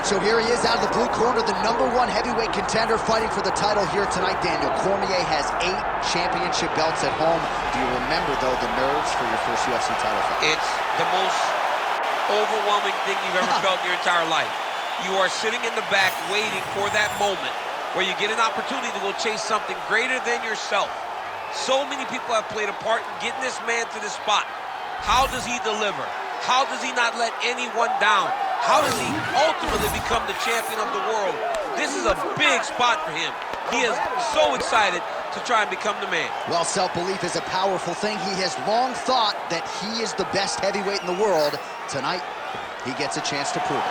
right, so here he is out of the blue corner, the #1 heavyweight contender fighting for the title here tonight. Daniel Cormier has 8 championship belts at home. Do you remember, though, the nerves for your first UFC title fight? It's the most overwhelming thing you've ever felt in your entire life. You are sitting in the back waiting for that moment where you get an opportunity to go chase something greater than yourself. So many people have played a part in getting this man to this spot. How does he deliver? How does he not let anyone down? How does he ultimately become the champion of the world? This is a big spot for him. He is so excited to try and become the man. Well, self-belief is a powerful thing. He has long thought that he is the best heavyweight in the world. Tonight, he gets a chance to prove it.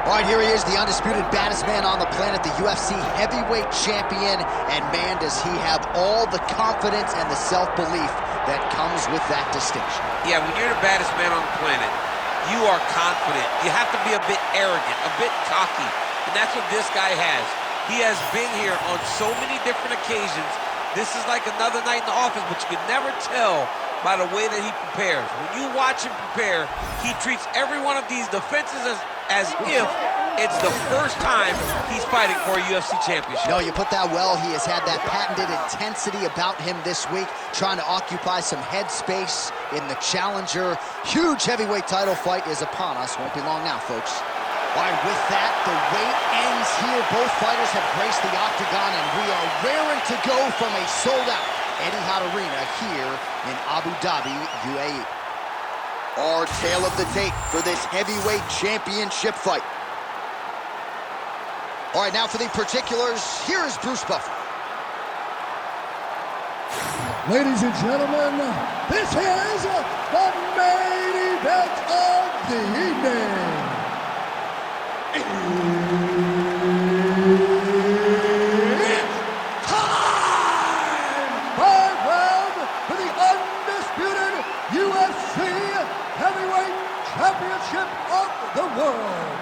All right, here he is, the undisputed baddest man on the planet, the UFC heavyweight champion. And man, does he have all the confidence and the self-belief that comes with that distinction. Yeah, when you're the baddest man on the planet, you are confident. You have to be a bit arrogant, a bit cocky. And that's what this guy has. He has been here on so many different occasions. This is like another night in the office, but you can never tell by the way that he prepares. When you watch him prepare, he treats every one of these defenses as if it's the first time he's fighting for a UFC championship. No, you put that well. He has had that patented intensity about him this week, trying to occupy some head space in the challenger. Huge heavyweight title fight is upon us. Won't be long now, folks. All right, with that, the wait ends here. Both fighters have graced the octagon, and we are raring to go from a sold-out Etihad Arena here in Abu Dhabi, UAE. Our tale of the tape for this heavyweight championship fight. All right, now for the particulars, here is Bruce Buffer. Ladies and gentlemen, this is the main event of the evening. It's time! 5 rounds for the undisputed UFC Heavyweight Championship of the world.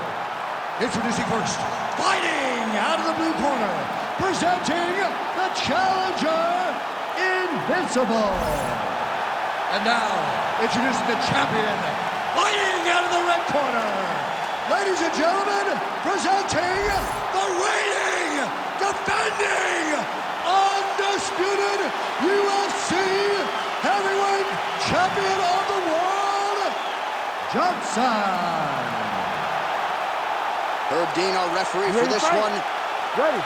Introducing first, fighting out of the blue corner, presenting the challenger, Invincible. And now, introducing the champion, fighting out of the red corner. Ladies and gentlemen, presenting the reigning, defending, undisputed UFC Heavyweight Champion of the world, Johnson. Herb Dean, our referee for this one. Ready.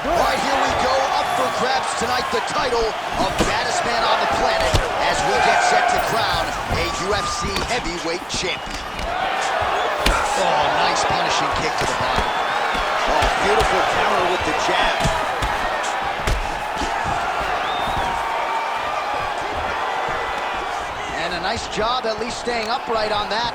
All right, here we go. Up for grabs tonight, the title of baddest man on the planet as we get set to crown a UFC heavyweight champion. Oh, nice punishing kick to the body. Oh, beautiful counter with the jab. And a nice job at least staying upright on that.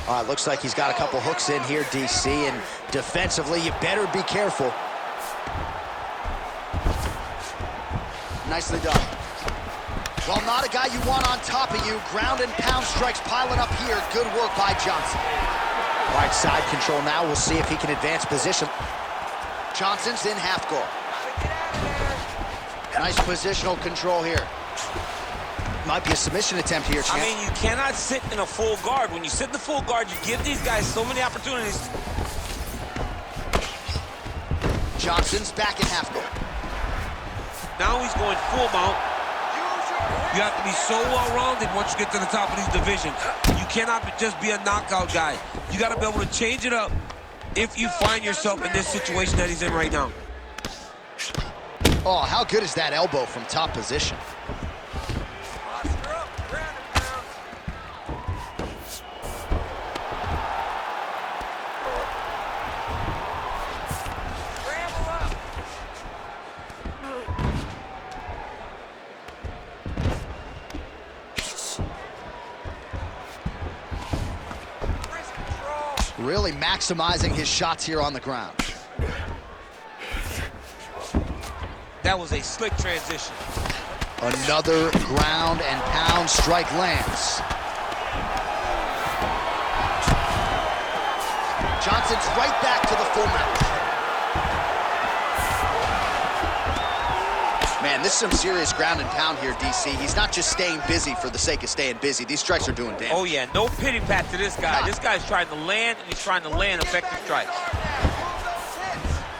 All right, looks like he's got a couple hooks in here, DC, and defensively, you better be careful. Nicely done. Well, not a guy you want on top of you. Ground and pound strikes piling up here. Good work by Johnson. All right, side control now. We'll see if he can advance position. Johnson's in half guard. Nice positional control here. Might be a submission attempt here, champ. I mean, you cannot sit in a full guard. When you sit in the full guard, you give these guys so many opportunities. Johnson's back in half guard. Now he's going full mount. You have to be so well-rounded once you get to the top of these divisions. You cannot just be a knockout guy. You got to be able to change it up if you find yourself in this situation that he's in right now. Oh, how good is that elbow from top position? Really maximizing his shots here on the ground. That was a slick transition. Another ground and pound strike lands. Johnson's right back to the full mount. Man, this is some serious ground and pound here, DC. He's not just staying busy for the sake of staying busy. These strikes are doing damage. Oh, yeah, no pity pat to this guy. This guy's trying to land, and he's trying to land effective strikes.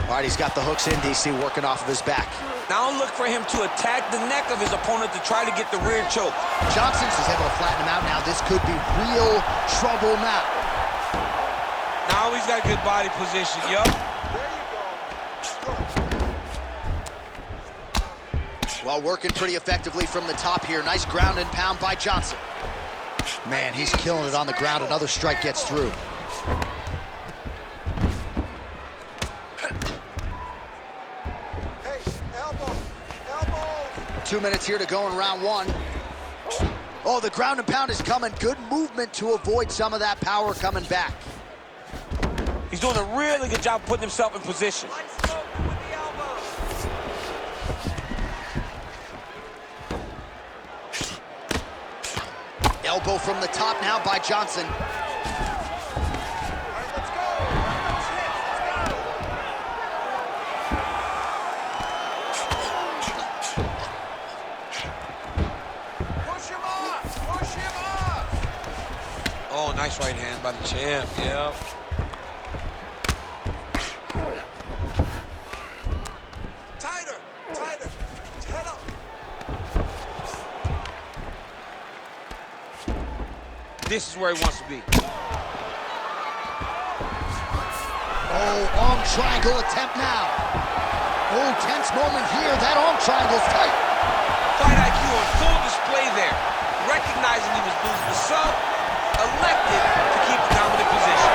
All right, he's got the hooks in, DC, working off of his back. Now look for him to attack the neck of his opponent to try to get the rear choke. Johnson's is able to flatten him out now. This could be real trouble now. Now he's got good body position, yup. Well, working pretty effectively from the top here. Nice ground and pound by Johnson. Man, he's killing it on the ground. Another strike gets through. Hey, elbow, elbow. 2 minutes here to go in round one. Oh, the ground and pound is coming. Good movement to avoid some of that power coming back. He's doing a really good job putting himself in position. Elbow from the top now by Johnson. All right, let's go. Let's go. Push him off. Push him off. Oh, nice right hand by the champ, yeah. Tighter, tighter. Head up. This is where he wants to be. Oh, arm triangle attempt now. Oh, tense moment here. That arm triangle's tight. Fight IQ on full display there. Recognizing he was losing the sub, elected to keep the dominant position.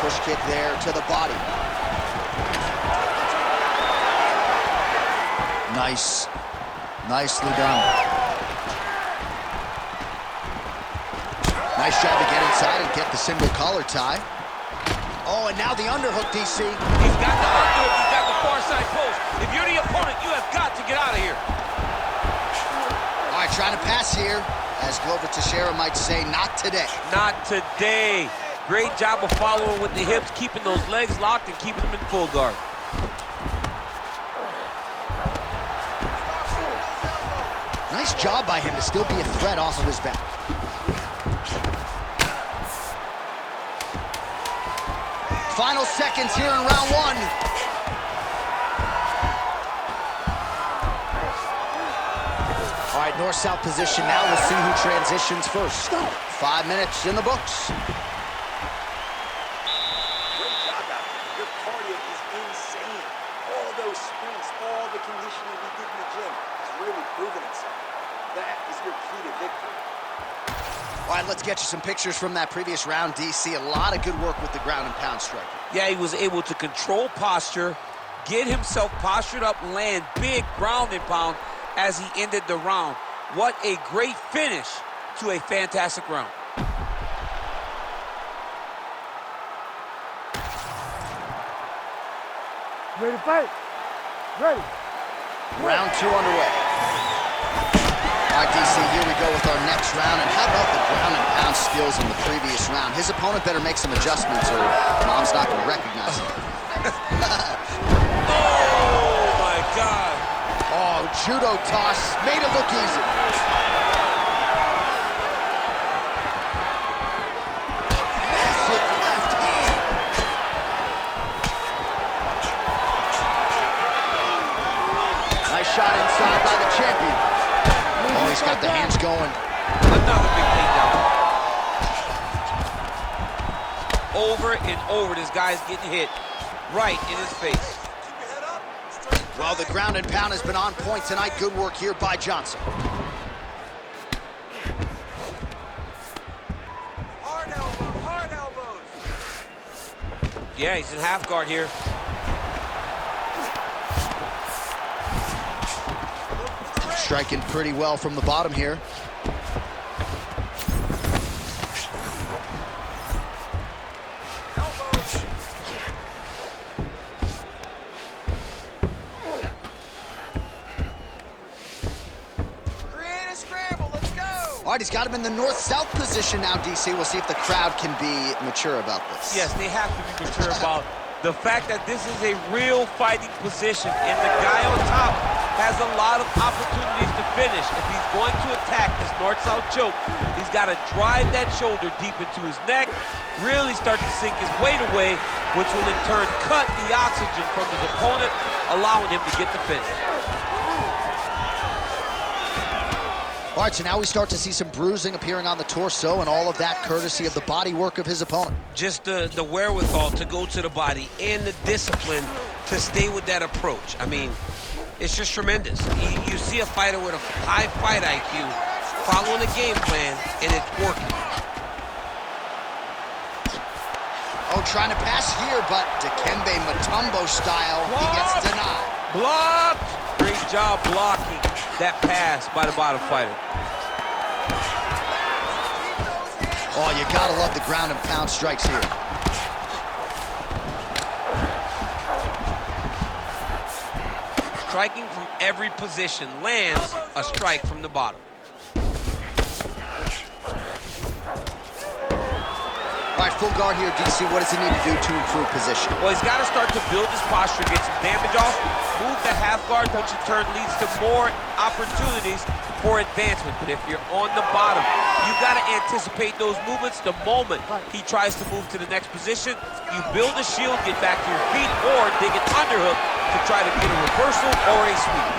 Push kick there to the body. Nice. Nicely done. Nice job to get inside and get the single collar tie. Oh, and now the underhook, DC. He's got the underhook, he's got the far side post. If you're the opponent, you have got to get out of here. All right, trying to pass here. As Glover Teixeira might say, not today. Not today. Great job of following with the hips, keeping those legs locked and keeping them in full guard. Nice job by him to still be a threat off of his back. Final seconds here in round one. All right, north-south position now. We'll see who transitions first. 5 minutes in the books. Great job out there. Your cardio is insane. All those sprints, all the conditioning we did in the gym is really proving itself. That is your key to victory. All right, let's get you some pictures from that previous round, DC. A lot of good work with the ground and pound striking. Yeah, he was able to control posture, get himself postured up, land big ground and pound as he ended the round. What a great finish to a fantastic round. Ready to fight? Ready. Round two underway. All right, DC, here we go with our next round. And how about the ground and pound skills in the previous round? His opponent better make some adjustments or Mom's not going to recognize him. Oh, my God. Oh, judo toss. Made it look easy. Massive left hand. Nice shot inside by the champion. Oh, he's got the hands going. Another big takedown. Over and over, this guy's getting hit right in his face. Well, the ground and pound has been on point tonight. Good work here by Johnson. Hard elbow, hard elbows. Yeah, he's in half guard here. Striking pretty well from the bottom here. All right, he's got him in the north-south position now, DC. We'll see if the crowd can be mature about this. Yes, they have to be mature about the fact that this is a real fighting position, and the guy on top has a lot of opportunities to finish. If he's going to attack this north-south choke, he's got to drive that shoulder deep into his neck, really start to sink his weight away, which will in turn cut the oxygen from his opponent, allowing him to get the finish. All right, so now we start to see some bruising appearing on the torso, and all of that courtesy of the body work of his opponent. Just the wherewithal to go to the body and the discipline to stay with that approach. I mean, it's just tremendous. You see a fighter with a high fight IQ following a game plan, and it's working. Oh, trying to pass here, but Dikembe Mutombo style, he gets denied. Blocked! Great job blocking that pass by the bottom fighter. Oh, you gotta love the ground and pound strikes here. Striking from every position lands a strike from the bottom. All right, full guard here, DC. What does he need to do to improve position? Well, he's got to start to build his posture, get some damage off, move the half guard, which in turn leads to more opportunities for advancement. But if you're on the bottom, you've got to anticipate those movements the moment he tries to move to the next position. You build a shield, get back to your feet, or dig an underhook to try to get a reversal or a sweep.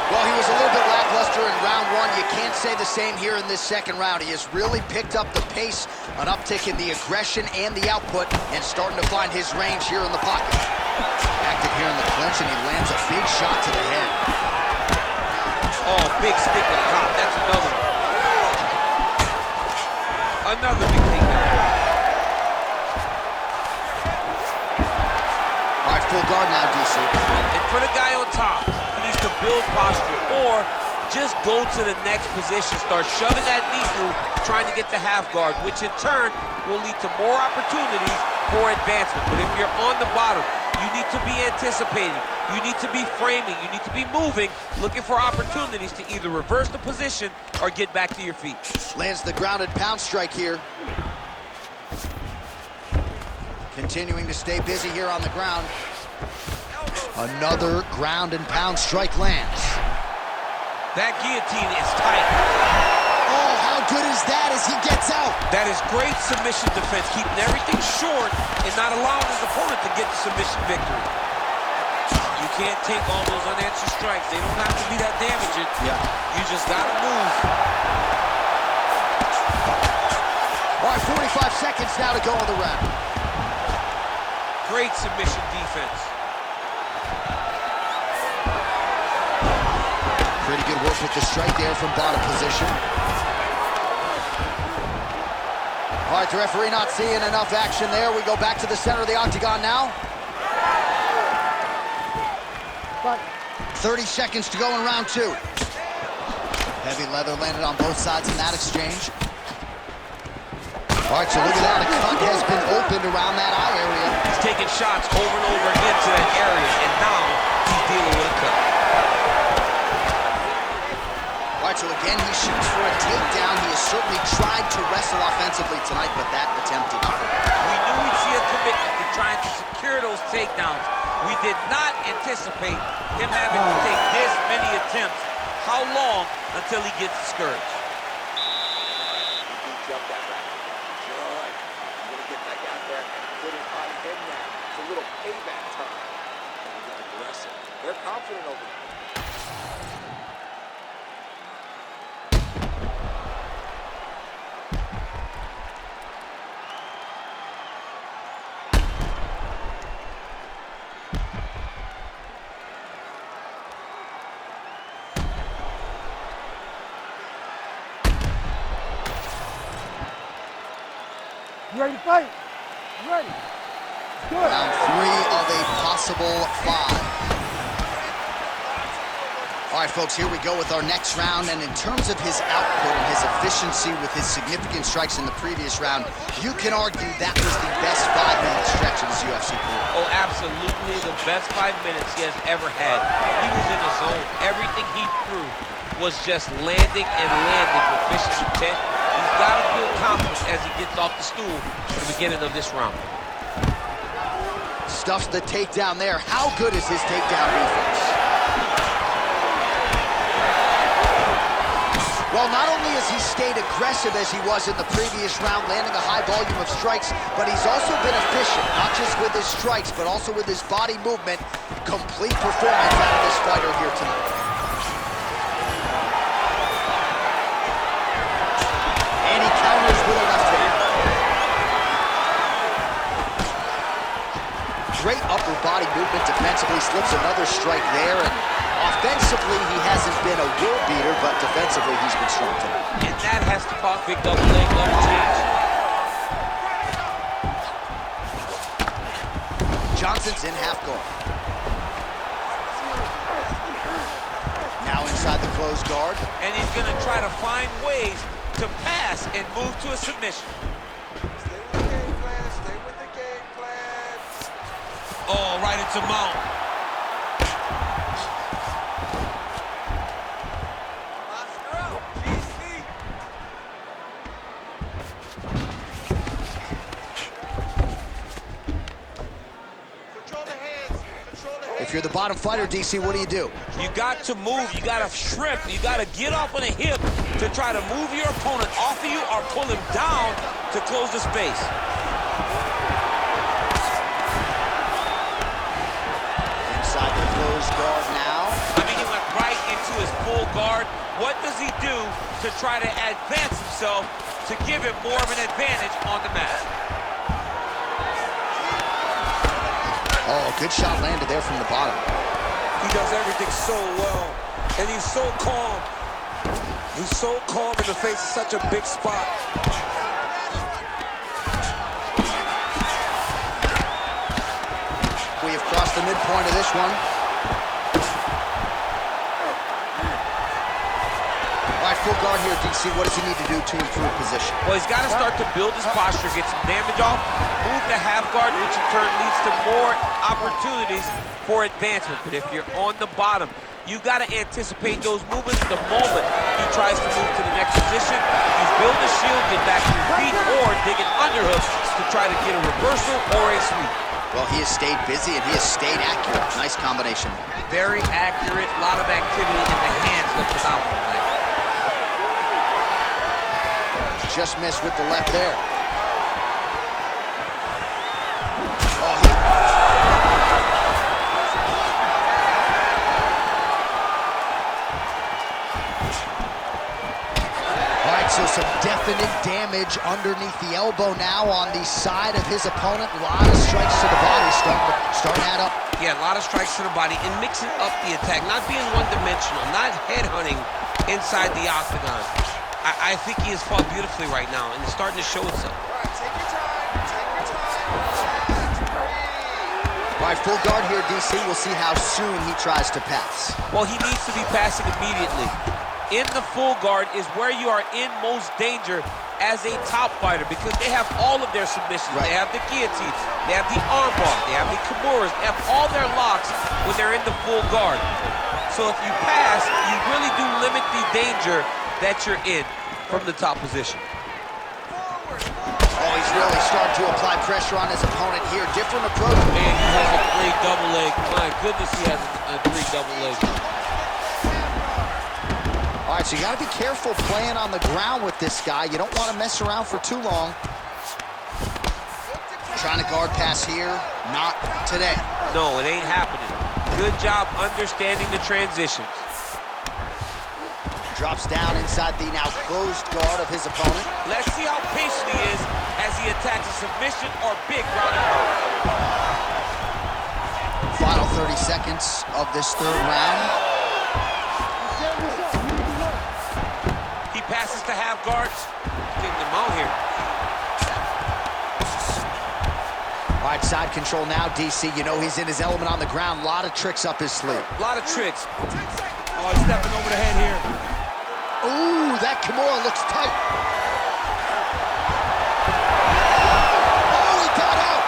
Well, he was a little bit lackluster in round one. You can't say the same here in this second round. He has really picked up the pace, an uptick in the aggression and the output, and starting to find his range here in the pocket. Active here in the clinch, and he lands a big shot to the head. Oh, big stick up top. That's another one. Another big takedown. All right, full guard now, DC. And for the guy on top, he needs to build posture or just go to the next position, start shoving that knee through, trying to get the half guard, which in turn will lead to more opportunities for advancement. But if you're on the bottom, you need to be anticipating, you need to be framing, you need to be moving, looking for opportunities to either reverse the position or get back to your feet. Lands the grounded pound strike here. Continuing to stay busy here on the ground. Another ground and pound strike lands. That guillotine is tight. Oh, how good is that as he gets out? That is great submission defense, keeping everything short and not allowing his opponent to get the submission victory. You can't take all those unanswered strikes. They don't have to be that damaging. Yeah. You just gotta move. All right, 45 seconds now to go in the round. Great submission defense. Pretty good work with the strike there from bottom position. All right, the referee not seeing enough action there. We go back to the center of the octagon now. 30 seconds to go in round two. Heavy leather landed on both sides in that exchange. All right, so look at that. A cut has been opened around that eye area. He's taking shots over and over again to that area, and now he's dealing with a cut. All right, so again, he shoots for a takedown. He has certainly tried to wrestle offensively tonight, but that attempt did not work. We knew we'd see a commitment to trying to secure those takedowns. We did not anticipate him having to take this many attempts. How long until he gets discouraged? He jumped that rack. Good. I'm going to get back out there and put it on him now. It's a little payback time. He got aggressive. They're confident over there. You ready to fight? You ready? Good. Round three of a possible five. All right, folks, here we go with our next round. And in terms of his output and his efficiency with his significant strikes in the previous round, you can argue that was the best 5-minute stretch of his UFC career. Oh, absolutely the best 5 minutes he has ever had. He was in the zone. Everything he threw was just landing and landing with vicious intent. He's got to feel confident as he gets off the stool at the beginning of this round. Stuffs the takedown there. How good is his takedown defense? Well, not only has he stayed aggressive as he was in the previous round, landing a high volume of strikes, but he's also been efficient, not just with his strikes, but also with his body movement. Complete performance out of this fighter here tonight. And he counters with a left hand. Great upper body movement defensively, slips another strike there, and offensively, he hasn't been a will beater, but defensively, he's been strong tonight. And that has to cost big double leg, double change. Johnson's in half guard. Now inside the closed guard. And he's going to try to find ways to pass and move to a submission. Stay with the game plan. Stay with the game plan. Oh, right into mount. If you're the bottom fighter, DC, what do? You got to move, you got to shrimp, you got to get off on a hip to try to move your opponent off of you or pull him down to close the space. Inside the closed guard now. I mean, he went right into his full guard. What does he do to try to advance himself to give him more of an advantage on the mat? Oh, good shot landed there from the bottom. He does everything so well, and he's so calm. He's so calm in the face of such a big spot. We have crossed the midpoint of this one. All right, full guard here, DC. What does he need to do to improve position? Well, he's got to start to build his posture, get some damage off, move to half guard, which in turn leads to more opportunities for advancement. But if you're on the bottom, you got to anticipate those movements the moment he tries to move to the next position. You build a shield, get back to your feet, or dig an underhook to try to get a reversal or a sweep. Well, he has stayed busy and he has stayed accurate. Nice combination. Very accurate, a lot of activity in the hands of the Samoan. Just missed with the left there. All right, so some definite damage underneath the elbow now on the side of his opponent. A lot of strikes to the body, starting that up. Yeah, a lot of strikes to the body and mixing up the attack, not being one-dimensional, not headhunting inside the octagon. I think he has fought beautifully right now, and it's starting to show itself. All right, take your time. Take your time. Relax, breathe. All right, full guard here, DC. We'll see how soon he tries to pass. Well, he needs to be passing immediately. In the full guard is where you are in most danger as a top fighter because they have all of their submissions. Right. They have the guillotines, they have the armbar, they have the kimuras, they have all their locks when they're in the full guard. So if you pass, you really do limit the danger that you're in from the top position. Oh, he's really starting to apply pressure on his opponent here. Different approach. Man, he has a great double leg. My goodness, he has a great double leg. All right, so you got to be careful playing on the ground with this guy. You don't want to mess around for too long. Trying to guard pass here. Not today. No, it ain't happening. Good job understanding the transitions. Drops down inside the now closed guard of his opponent. Let's see how patient he is as he attacks a submission or big ground and pound. Final 30 seconds of this third round. He passes to half guards. Getting them out here. All right, side control now, DC. You know he's in his element on the ground. A lot of tricks up his sleeve. A lot of tricks. 10 seconds. Oh, he's stepping over the head here. Ooh, that Kimura looks tight. Oh, he got out.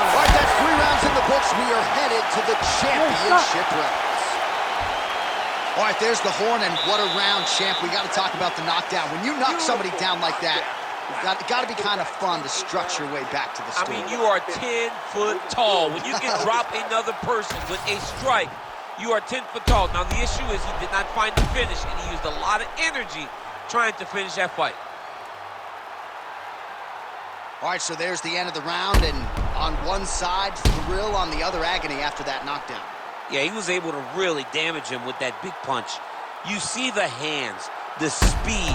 All right, that's 3 rounds in the books. We are headed to the championship rounds. All right, there's the horn, and what a round, champ. We got to talk about the knockdown. When you knock somebody down like that, it got to be kind of fun to strut your way back to the story. I mean, you are 10 foot tall. When you can drop another person with a strike, you are 10 foot tall. Now, the issue is he did not find the finish, and he used a lot of energy trying to finish that fight. All right, so there's the end of the round, and on one side, thrill, on the other, agony after that knockdown. Yeah, he was able to really damage him with that big punch. You see the hands, the speed,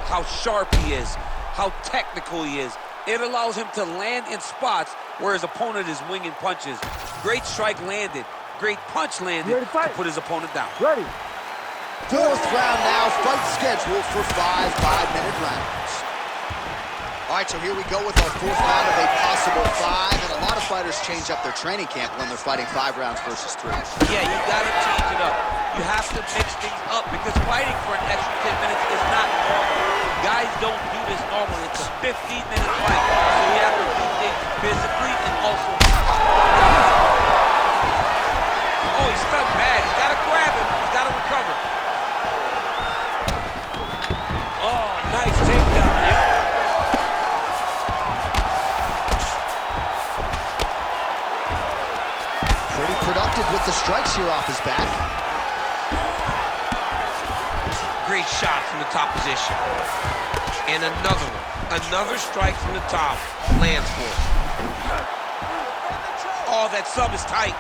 how sharp he is, how technical he is. It allows him to land in spots where his opponent is winging punches. Great strike landed. Great punch landed to put his opponent down. Ready. 4th round now, fight scheduled for 5 5-minute rounds. All right, so here we go with our 4th round of a possible 5, and a lot of fighters change up their training camp when they're fighting 5 rounds versus 3. Yeah, you got to change it up. You have to mix things up because fighting for an extra 10 minutes is not normal. Guys don't do this normally. It's a 15-minute fight, so you have to do things physically and also. Oh, he's stuck bad. He's got to grab him. He's got to recover. Oh, nice takedown. Yep. Pretty productive with the strikes here off his back. Great shot from the top position. And another one. Another strike from the top. Lands for him. Oh, that sub is tight.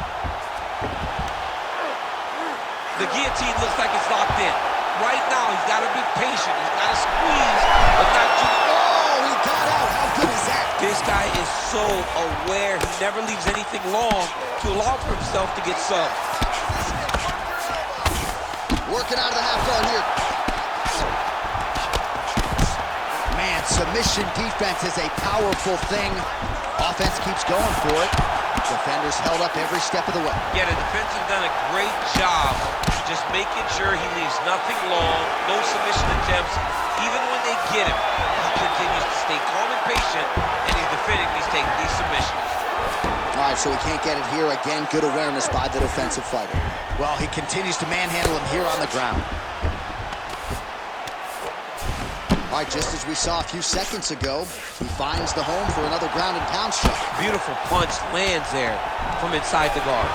The guillotine looks like it's locked in. Right now, he's got to be patient. He's got to squeeze, but not too. Oh, he got out. How good is that? This guy is so aware. He never leaves anything long to allow for himself to get subbed. Working out of the half guard here. Man, submission defense is a powerful thing. Offense keeps going for it. Defenders held up every step of the way. Yeah, the defense has done a great job just making sure he leaves nothing long, no submission attempts. Even when they get him, he continues to stay calm and patient, and he's defending, he's taking these submissions. All right, so he can't get it here. Again, good awareness by the defensive fighter. Well, he continues to manhandle him here on the ground. All right, just as we saw a few seconds ago, he finds the home for another ground and pound strike. Beautiful punch lands there from inside the guard.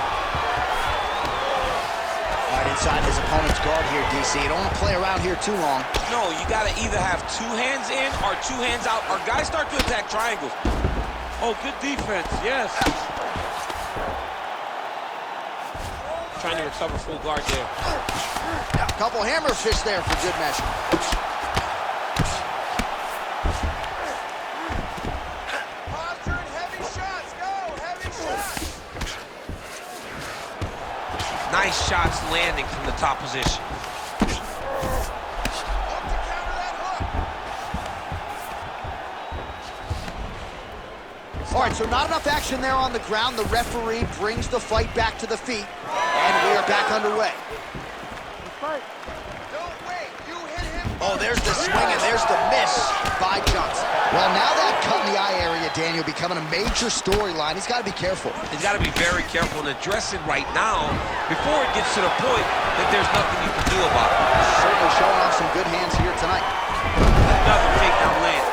All right, inside his opponent's guard here, DC. You don't want to play around here too long. No, you got to either have 2 hands in or 2 hands out, or guys start to attack triangles. Oh, good defense, yes. Trying to recover full guard there. Couple hammer fish there for good measure. Nice shots landing from the top position. All right, so not enough action there on the ground. The referee brings the fight back to the feet, and we are back underway. Oh, there's the swing, and there's the miss by Johnson. Well, now that cut in the eye area, Daniel, becoming a major storyline. He's got to be careful. He's got to be very careful and address it right now before it gets to the point that there's nothing you can do about it. Certainly showing off some good hands here tonight. Another takedown land.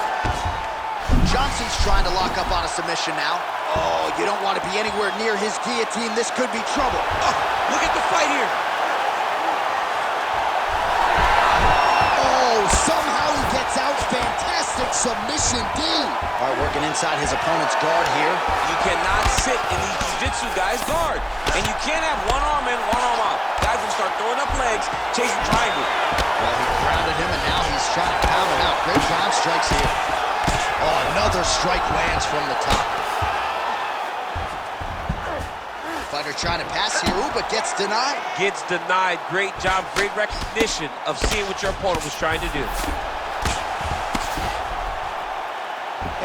Johnson's trying to lock up on a submission now. Oh, you don't want to be anywhere near his guillotine. This could be trouble. Oh, look at the fight here. Oh, somehow he gets out. Fantastic submission, D. All right, working inside his opponent's guard here. You cannot sit in these jiu-jitsu guys' guard. And you can't have one arm in, one arm out. Guys will start throwing up legs, chasing triangles. Well, he grounded him, and now he's trying to pound him out. Great ground strikes here. Oh, another strike lands from the top. Fighter trying to pass here, ooh, but gets denied. Gets denied. Great job, great recognition of seeing what your opponent was trying to do.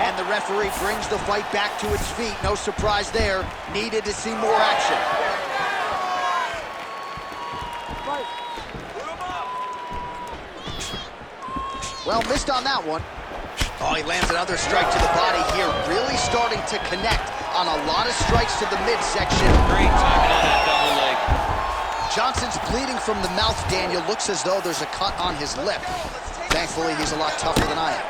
And the referee brings the fight back to its feet. No surprise there. Needed to see more action. Well, missed on that one. Oh, he lands another strike to the body here. Really starting to connect on a lot of strikes to the midsection. Great timing on that double leg. Johnson's bleeding from the mouth, Daniel. Looks as though there's a cut on his lip. Thankfully, he's a lot tougher than I am.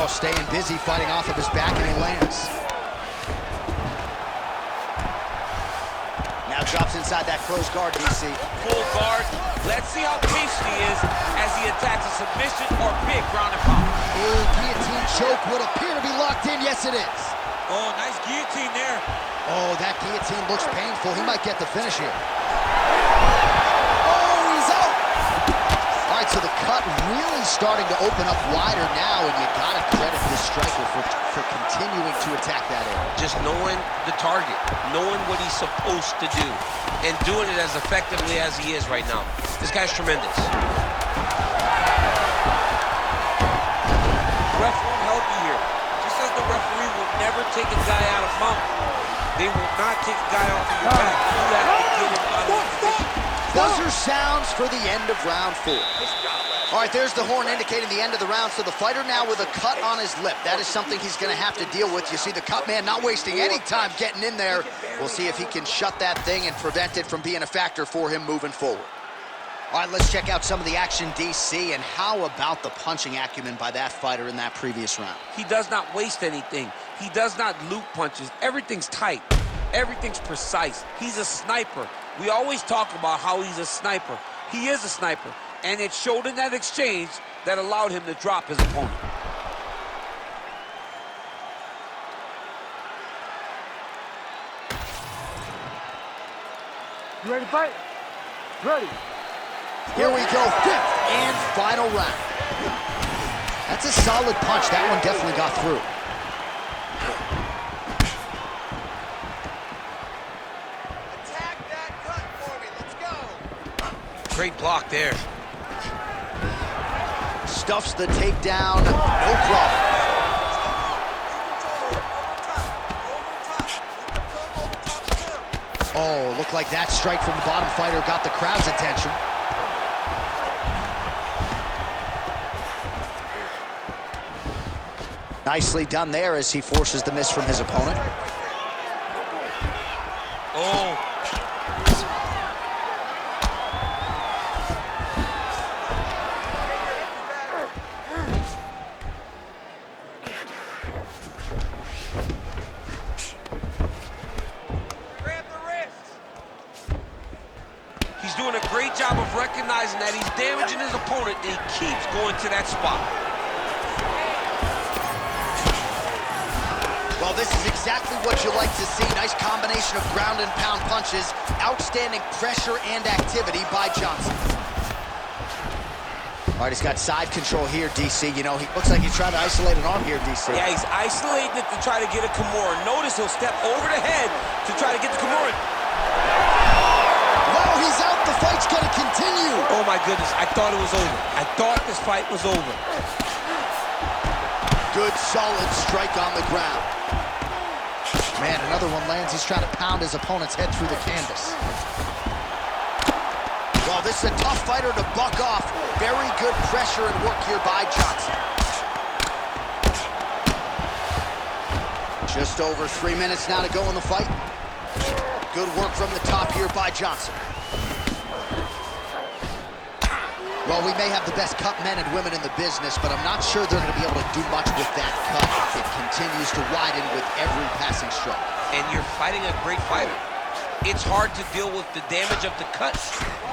Oh, staying busy, fighting off of his back, and he lands. Now drops inside that closed guard, DC. Full guard. Let's see how patient he is as he attacks a submission or big ground and pound. Ooh, guillotine choke would appear to be locked in. Yes, it is. Oh, nice guillotine there. Oh, that guillotine looks painful. He might get the finish here. Oh, he's out. All right, so the cut really starting to open up wider now, and you gotta credit this striker for continuing to attack that area. Just knowing the target, knowing what he's supposed to do, and doing it as effectively as he is right now. This guy's tremendous. Ref won't help you here. Just as the referee will never take a guy out of mount, they will not take a guy off of your back. You have to get him out of the position. Buzzer sounds for the end of round 4. All right, there's the horn indicating the end of the round. So the fighter now with a cut on his lip. That is something he's going to have to deal with. You see the cut man not wasting any time getting in there. We'll see if he can shut that thing and prevent it from being a factor for him moving forward. All right, let's check out some of the action, DC, and how about the punching acumen by that fighter in that previous round? He does not waste anything. He does not loop punches. Everything's tight. Everything's precise. He's a sniper. We always talk about how he's a sniper. He is a sniper. And it showed in that exchange that allowed him to drop his opponent. You ready to fight? Ready. Here we go, 5th and final round. That's a solid punch. That one definitely got through. Attack that cut for me. Let's go. Great block there. Stuffs the takedown, no problem. Oh, looked like that strike from the bottom fighter got the crowd's attention. Nicely done there as he forces the miss from his opponent. Oh. Grab the wrist. He's doing a great job of recognizing that he's damaging his opponent, and he keeps going to that spot. Well, this is exactly what you like to see. Nice combination of ground and pound punches. Outstanding pressure and activity by Johnson. All right, he's got side control here, DC. You know, he looks like he's trying to isolate an arm here, DC. Yeah, he's isolating it to try to get a Kimura. Notice he'll step over the head to try to get the Kimura. No, he's out. The fight's going to continue. Oh, my goodness. I thought it was over. I thought this fight was over. Good, solid strike on the ground. Man, another one lands. He's trying to pound his opponent's head through the canvas. Well, this is a tough fighter to buck off. Very good pressure and work here by Johnson. Just over 3 minutes now to go in the fight. Good work from the top here by Johnson. Well, we may have the best cut men and women in the business, but I'm not sure they're going to be able to do much with that cut if it continues to widen with every passing stroke. And you're fighting a great fighter. It's hard to deal with the damage of the cut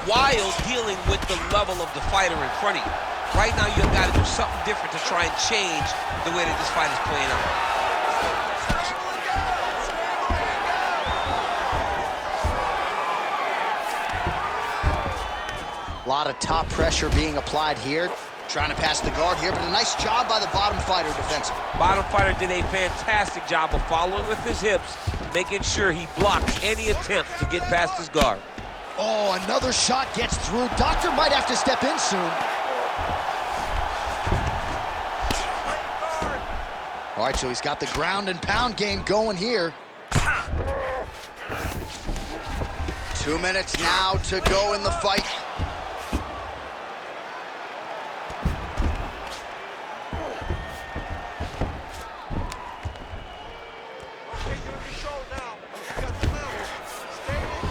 while dealing with the level of the fighter in front of you. Right now, you've got to do something different to try and change the way that this fight is playing out. A lot of top pressure being applied here. Trying to pass the guard here, but a nice job by the bottom fighter defensively. Bottom fighter did a fantastic job of following with his hips, making sure he blocked any attempt to get past his guard. Oh, another shot gets through. Doctor might have to step in soon. All right, so he's got the ground and pound game going here. 2 2 minutes now to go in the fight.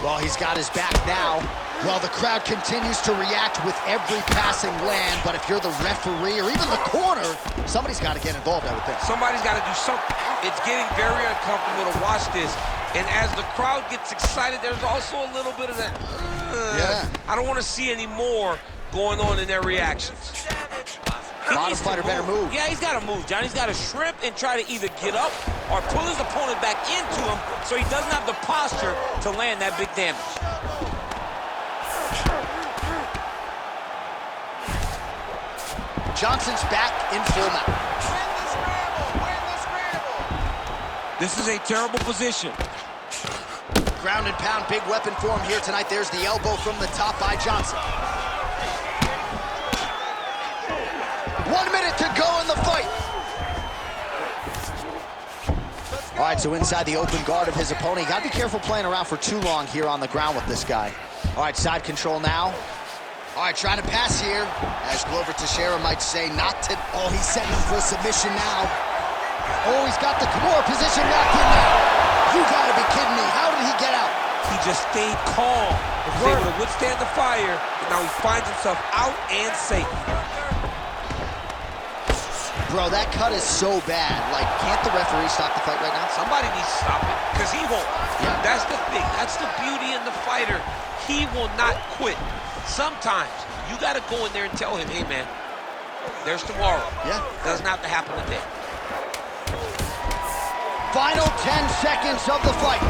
Well, he's got his back now. Well, the crowd continues to react with every passing land, but if you're the referee or even the corner, somebody's got to get involved, I would think. Somebody's got to do something. It's getting very uncomfortable to watch this. And as the crowd gets excited, there's also a little bit of that, I don't want to see any more going on in their reactions. Bottom fighter better move. Yeah, he's got to move, John. He's got to shrimp and try to either get up or pull his opponent back into him so he doesn't have the posture to land that big damage. Johnson's back in full mount. This is a terrible position. Ground and pound, big weapon for him here tonight. There's the elbow from the top by Johnson. 1 minute to go in the fight. All right, so inside the open guard of his opponent. You got to be careful playing around for too long here on the ground with this guy. All right, side control now. All right, trying to pass here. As Glover Teixeira might say, not to... Oh, he's setting up for a submission now. Oh, he's got the core position locked in now. You got to be kidding me. How did he get out? He just stayed calm. He was able to withstand the fire, and now he finds himself out and safe. Bro, that cut is so bad. Like, can't the referee stop the fight right now? Somebody needs to stop it, because he won't. Yeah. That's the thing. That's the beauty in the fighter. He will not quit. Sometimes you got to go in there and tell him, hey, man, there's tomorrow. Yeah. Doesn't have to happen today. Final 10 seconds of the fight.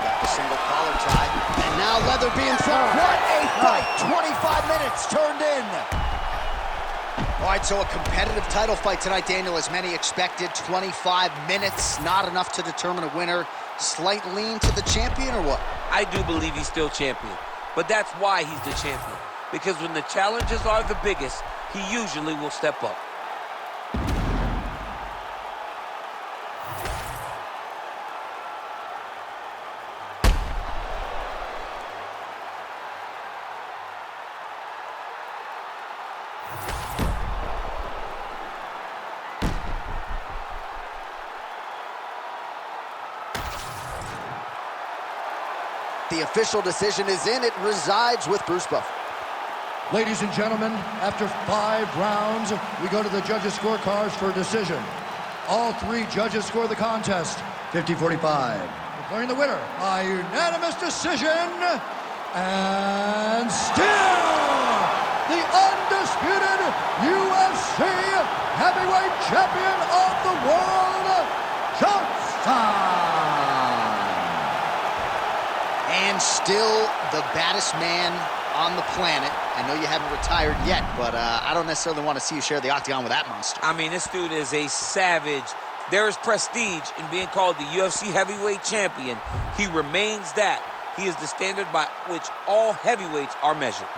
Got the single collar tie. And now Leatherby in front. What a fight! 25 minutes turned in. All right, so a competitive title fight tonight, Daniel, as many expected. 25 minutes, not enough to determine a winner. Slight lean to the champion, or what? I do believe he's still champion, but that's why he's the champion. Because when the challenges are the biggest, he usually will step up. The official decision is in. It resides with Bruce Buffer. Ladies and gentlemen, after 5 rounds, we go to the judges' scorecards for a decision. All 3 judges score the contest, 50-45. Declaring the winner by unanimous decision, and still the undisputed UFC heavyweight champion of the world, Johnson. And still the baddest man on the planet. I know you haven't retired yet, but I don't necessarily want to see you share the octagon with that monster. I mean, this dude is a savage. There is prestige in being called the UFC heavyweight champion. He remains that. He is the standard by which all heavyweights are measured.